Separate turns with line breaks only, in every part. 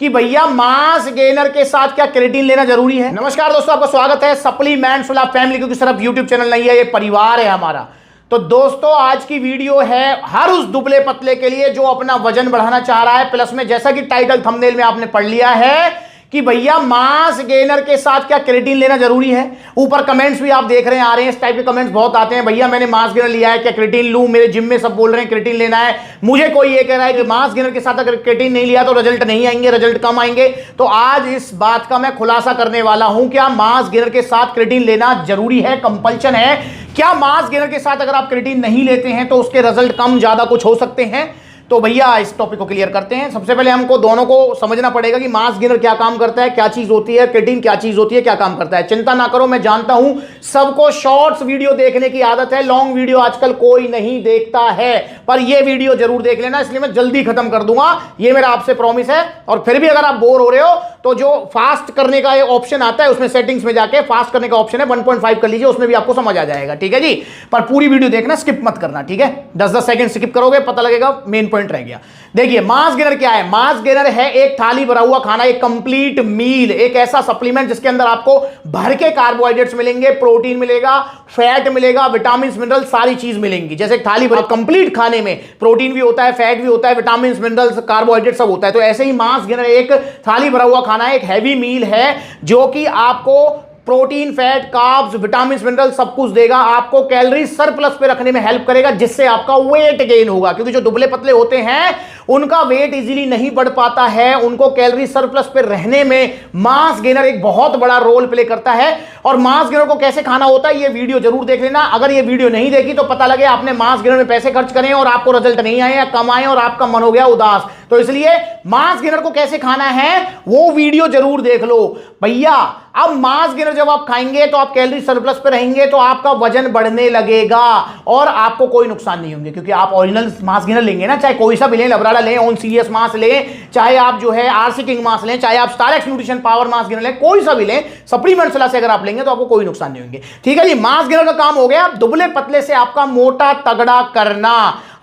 कि भैया mass gainer के साथ क्या क्रेटीन लेना जरूरी है। नमस्कार दोस्तों, आपका स्वागत है सप्लीमेंट्स वाला फैमिली, क्योंकि सिर्फ यूट्यूब चैनल नहीं है, ये परिवार है हमारा। तो दोस्तों आज की वीडियो है हर उस दुबले पतले के लिए जो अपना वजन बढ़ाना चाह रहा है, प्लस में जैसा कि टाइटल थंबनेल में आपने पढ़ लिया है कि भैया मास गेनर के साथ क्या क्रेटीन लेना जरूरी है। ऊपर कमेंट्स भी आप देख रहे हैं, आ रहे हैं, इस टाइप के कमेंट्स बहुत आते हैं, भैया मैंने मास गेनर लिया है, क्या क्रेटीन लूं, मेरे जिम में सब बोल रहे हैं क्रेटीन लेना है। मुझे कोई ये कह रहा है कि मास गेनर के साथ अगर क्रेटीन नहीं लिया तो रिजल्ट नहीं आएंगे, रिजल्ट कम आएंगे। तो आज इस बात का मैं खुलासा करने वाला हूं, क्या मास गेनर के साथ क्रेटीन लेना जरूरी है, कंपल्शन है। क्या मास गेनर के साथ अगर आप क्रेटीन नहीं लेते हैं तो उसके रिजल्ट कम ज्यादा कुछ हो सकते हैं। तो भैया इस टॉपिक को क्लियर करते हैं। सबसे पहले हमको दोनों को समझना पड़ेगा कि मास गेनर क्या काम करता है, क्या चीज होती है, क्रेटीन क्या चीज होती है, क्या काम करता है। चिंता ना करो, मैं जानता हूं सबको शॉर्ट्स वीडियो देखने की आदत है, लॉन्ग वीडियो आजकल कोई नहीं देखता है, पर यह वीडियो जरूर देख लेना, इसलिए मैं जल्दी खत्म कर दूंगा, ये मेरा आपसे प्रॉमिस है। और फिर भी अगर आप बोर हो रहे हो तो जो फास्ट करने का ऑप्शन आता है उसमें सेटिंग्स में जाके फास्ट करने का ऑप्शन है, 1.5 कर लीजिए, उसमें भी आपको समझ आ जाएगा। ठीक है जी, पर पूरी वीडियो देखना, स्किप मत करना। ठीक है, 10-10 सेकंड स्किप करोगे पता लगेगा मेन पॉइंट रह गया। देखिए मास गेनर क्या है। मास गेनर है एक थाली भरा हुआ खाना, एक कंप्लीट मील, एक ऐसा सप्लीमेंट जिसके अंदर आपको भर के कार्बोहाइड्रेट्स मिलेंगे, प्रोटीन मिलेगा, फैट मिलेगा, विटामिन मिनरल, सारी चीज मिलेंगी। जैसे एक थाली भरा कंप्लीट खाने में प्रोटीन भी होता है, फैट भी होता है, विटामिन मिनरल्स, कार्बोहाइड्रेट सब होता है। तो ऐसे ही मास गेनर एक थाली भरा हुआ खाना है, एक हैवी मील है जो कि आपको protein, fat, carbs, vitamin, mineral सब कुछ देगा, आपको कैलोरी सरप्लस पे रखने में हेल्प करेगा, जिससे आपका वेट गेन होगा। क्योंकि जो दुबले पतले होते हैं उनका वेट इजीली नहीं बढ़ पाता है, उनको कैलोरी सरप्लस पे रहने में मास गेनर एक बहुत बड़ा रोल प्ले करता है। और मास गेनर को कैसे खाना होता है ये वीडियो जरूर देख लेना। अगर ये वीडियो नहीं देखी तो पता लगे आपने मास गेनर में पैसे खर्च करें और आपको रिजल्ट नहीं आए या कम आए और आपका मन हो गया उदास। तो इसलिए मास गेनर को कैसे खाना है वो वीडियो जरूर देख लो भैया। अब मास गेनर जब आप खाएंगे तो आप कैलोरी सरप्लस पे रहेंगे, तो आपका वजन बढ़ने लगेगा और आपको कोई नुकसान नहीं होंगे, क्योंकि आप ओरिजिनल मास गेनर लेंगे ना, चाहे कोई सा भी लें, लबराडा लें, ऑन सीरियस मास लें, चाहे आप जो है आरसी किंग मास लें, चाहे आप star x nutrition power mass gainer लें, कोई सा भी लें, सप्लीमेंट्स से अगर आप लेंगे तो आपको कोई नुकसान नहीं होंगे। ठीक है जी, मास गेनर का काम हो गया दुबले पतले से आपका मोटा तगड़ा करना,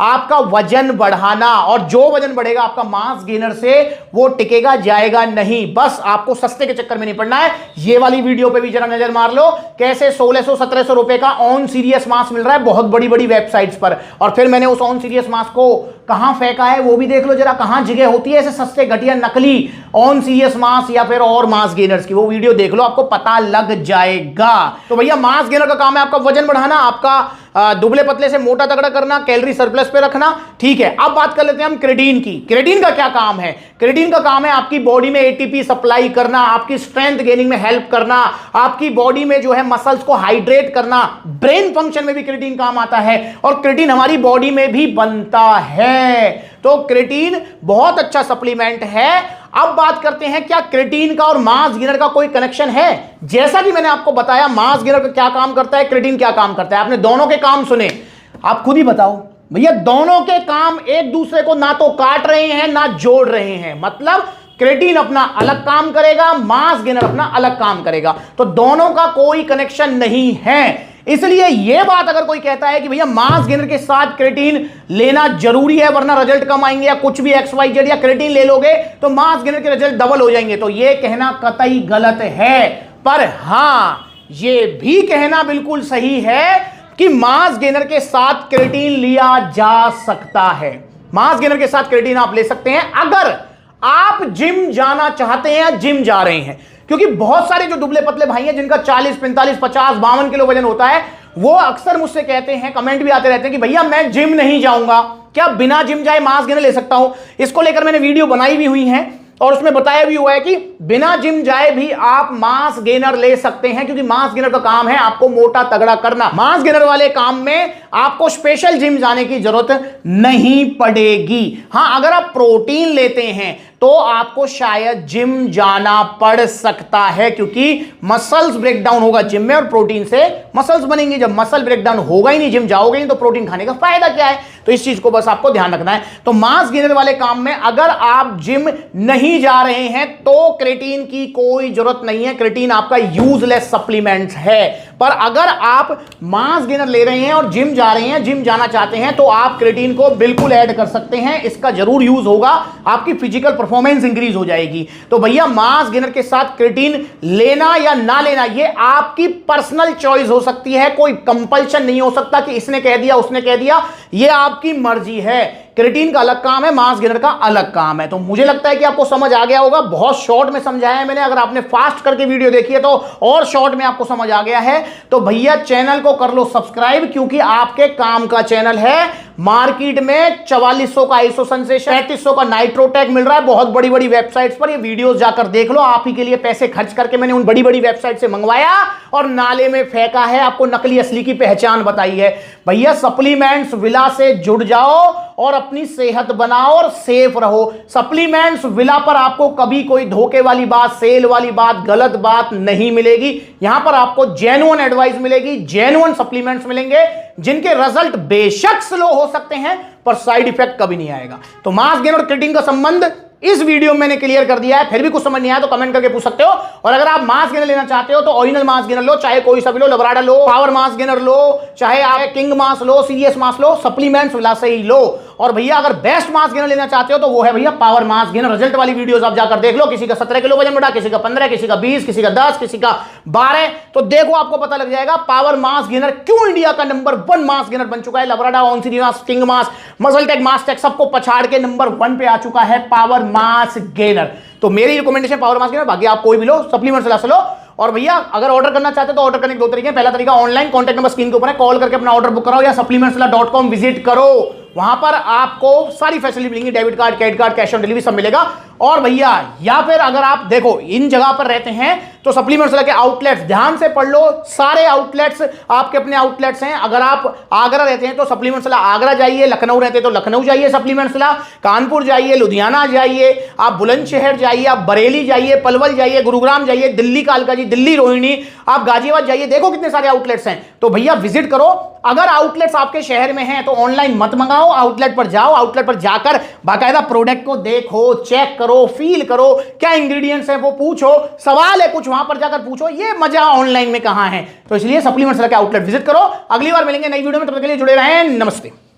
आपका वजन बढ़ाना। और जो वजन बढ़ेगा आपका मास गेनर से वो टिकेगा जाएगा नहीं। बस आपको सस्ते के चक्कर में नहीं पड़ना है। ये वाली वीडियो पे भी जरा नजर मार लो, कैसे 1600-1700 रुपए का ऑन सीरियस मास मिल रहा है बहुत बड़ी बड़ी वेबसाइट्स पर। और फिर मैंने उस ऑन सीरियस मास को कहां फेंका है वो भी देख लो जरा, कहां जगह होती है ऐसे सस्ते घटिया नकली ऑन सीरियस मास या फिर और मास गेनर्स की, वो वीडियो देख लो, आपको पता लग जाएगा। तो भैया मास गेनर का काम है आपका वजन बढ़ाना, आपका दुबले पतले से मोटा तगड़ा करना, कैलोरी सरप्लस पे रखना। ठीक है, अब बात कर लेते हैं हम क्रेटीन की। क्रेटीन का क्या काम है। क्रेटीन का काम है आपकी बॉडी में एटीपी सप्लाई करना, आपकी स्ट्रेंथ गेनिंग में हेल्प करना, आपकी बॉडी में जो है मसल्स को हाइड्रेट करना, ब्रेन फंक्शन में भी क्रेटीन काम आता है, और क्रेटीन हमारी बॉडी में भी बनता है। तो क्रेटीन बहुत अच्छा सप्लीमेंट है। अब बात करते हैं क्या क्रेटीन का और मास गेनर का कोई कनेक्शन है। जैसा कि मैंने आपको बताया मास गेनर का क्या काम करता है, क्रेटीन क्या काम करता है, आपने दोनों के काम सुने, आप खुद ही बताओ भैया। दोनों के काम एक दूसरे को ना तो काट रहे हैं ना जोड़ रहे हैं, मतलब क्रेटीन अपना अलग काम करेगा, मास गेनर अपना अलग काम करेगा, तो दोनों का कोई कनेक्शन नहीं है। इसलिए यह बात अगर कोई कहता है कि भैया मास गेनर के साथ क्रेटीन लेना जरूरी है वरना रिजल्ट कम आएंगे, या कुछ भी XYZ, या क्रेटीन ले लोगे तो मास गेनर के रिजल्ट डबल हो जाएंगे, तो यह कहना कतई गलत है। पर हां यह भी कहना बिल्कुल सही है कि मास गेनर के साथ क्रेटीन लिया जा सकता है। मास गेनर के साथ क्रेटीन आप ले सकते हैं अगर आप जिम जाना चाहते हैं या जिम जा रहे हैं। क्योंकि बहुत सारे जो दुबले पतले भाई हैं जिनका 40, 45, 50, 52 किलो वजन होता है, वो अक्सर मुझसे कहते हैं, कमेंट भी आते रहते हैं कि भैया मैं जिम नहीं जाऊंगा, क्या बिना जिम जाए मास गेनर ले सकता हूं। इसको लेकर मैंने वीडियो बनाई भी हुई है और उसमें बताया भी हुआ है कि बिना जिम जाए भी आप मास गेनर ले सकते हैं, क्योंकि मास गेनर का काम है आपको मोटा तगड़ा करना। मास गेनर वाले काम में आपको स्पेशल जिम जाने की जरूरत नहीं पड़ेगी। हां, अगर आप प्रोटीन लेते हैं तो आपको शायद जिम जाना पड़ सकता है, क्योंकि मसल्स ब्रेकडाउन होगा जिम में और प्रोटीन से मसल्स बनेंगे। जब मसल ब्रेकडाउन होगा ही नहीं, जिम जाओगे नहीं, तो प्रोटीन खाने का फायदा क्या है। तो इस चीज को बस आपको ध्यान रखना है। तो मास गेनर वाले काम में अगर आप जिम नहीं जा रहे हैं तो क्रेटीन की कोई जरूरत नहीं है। क्रेटीन आपका यूजलेस सप्लीमेंट है। पर अगर आप मास गेनर ले रहे हैं और जिम जा रहे हैं, जिम जाना चाहते हैं, तो आप क्रिएटिन को बिल्कुल ऐड कर सकते हैं। इसका जरूर यूज होगा, आपकी फिजिकल परफॉर्मेंस इंक्रीज हो जाएगी। तो भैया मास गेनर के साथ क्रिएटिन लेना या ना लेना ये आपकी पर्सनल चॉइस हो सकती है, कोई कंपल्शन नहीं हो सकता कि इसने कह दिया उसने कह दिया, ये आपकी मर्जी है। क्रिएटिन का अलग काम है, मास गेनर का अलग काम है। तो मुझे लगता है कि आपको समझ आ गया होगा, बहुत शॉर्ट में समझाया है मैंने। अगर आपने फास्ट करके वीडियो देखी है तो और शॉर्ट में आपको समझ आ गया है। तो भैया चैनल को कर लो सब्सक्राइब, क्योंकि आपके काम का चैनल है। मार्केट में 4400 का आइसो सेंसेशन, 3500 का नाइट्रोटेक मिल रहा है बहुत बड़ी बड़ी वेबसाइट्स पर। ये वीडियोस जाकर देख लो, आप ही के लिए पैसे खर्च करके मैंने उन बड़ी बड़ी वेबसाइट से मंगवाया और नाले में फेंका है, आपको नकली असली की पहचान बताई है। भैया सप्लीमेंट्स विला से जुड़ जाओ और अपनी सेहत बनाओ और सेफ रहो। सप्लीमेंट्स विला पर आपको कभी कोई धोखे वाली बात, सेल वाली बात, गलत बात नहीं मिलेगी। यहां पर आपको जेन्युइन एडवाइस मिलेगी, जेन्युइन सप्लीमेंट्स मिलेंगे जिनके रिजल्ट बेशक स्लो हो सकते हैं पर साइड इफेक्ट कभी नहीं आएगा। तो मास गेन और क्रिएटिन का संबंध इस वीडियो में मैंने क्लियर कर दिया है। फिर भी कुछ समझ नहीं आया तो कमेंट करके पूछ सकते हो। और अगर आप मास गेनर लेना चाहते हो तो ओरिजिनल मास गेनर लो, चाहे कोई सा भी लो, लबराडा लो, पावर मास गेनर लो, चाहे आप किंग मास लो, सीरियस मास लो, सप्लीमेंट्स विला से ही लो। और भैया अगर बेस्ट मास गेनर लेना चाहते हो तो वो है भैया पावर मास गेनर। रिजल्ट वाली वीडियोस आप जाकर देख लो, किसी का 17 किलो वजन बढ़ा, किसी का 15, किसी का 20, किसी का 10, किसी का 12। तो देखो आपको पता लग जाएगा पावर मास गेनर क्यों इंडिया का नंबर 1 मास गेनर बन चुका है। लबराडा, ऑनसीरियस, किंग मास, मसलटेक, मासटेक सबको पछाड़ के नंबर 1 पे आ चुका है पावर मास गेनर। तो मेरी रिकमेंडेशन पावर मास गेनर, बाकी आप कोई भी लो, सप्लीमेंट्स विला से लो। और भैया अगर ऑर्डर करना चाहते हो तो ऑर्डर करने के 2 तरीके हैं। पहला तरीका ऑनलाइन, कॉन्टैक्ट नंबर स्क्रीन के ऊपर है, कॉल करके अपना ऑर्डर बुक कराओ, या supplementsvilla.com विजिट करो। वहां पर आपको सारी फैसिलिटी मिलेंगी, debit card, credit card, cash on delivery सब मिलेगा। और भैया या फिर अगर आप देखो इन जगह पर रहते हैं तो सप्लीमेंट्स विला के आउटलेट्स ध्यान से पढ़ लो, सारे आउटलेट्स आपके अपने आउटलेट्स हैं। अगर आप आगरा रहते हैं तो सप्लीमेंट्स विला आगरा जाइए, लखनऊ रहते हैं तो लखनऊ जाइए सप्लीमेंट्स विला, कानपुर जाइए, लुधियाना जाइए, आप बुलंदशहर जाइए, आप बरेली जाइए, पलवल जाइए, गुरुग्राम जाइए, दिल्ली कालकाजी, दिल्ली रोहिणी, आप गाजियाबाद जाइए, देखो कितने सारे आउटलेट्स हैं। तो भैया विजिट करो। अगर आउटलेट्स आपके शहर में हैं तो ऑनलाइन मत मंगाओ, आउटलेट पर जाओ, आउटलेट पर जाकर बाकायदा प्रोडक्ट को देखो, चेक करो, फील करो, क्या इंग्रेडिएंट्स हैं वो पूछो, सवाल है कुछ वहां पर जाकर पूछो, ये मजा ऑनलाइन में कहां है। तो इसलिए सप्लीमेंट्स विला के आउटलेट विजिट करो। अगली बार मिलेंगे नई वीडियो में, तब तक के लिए जुड़े रहें। नमस्ते।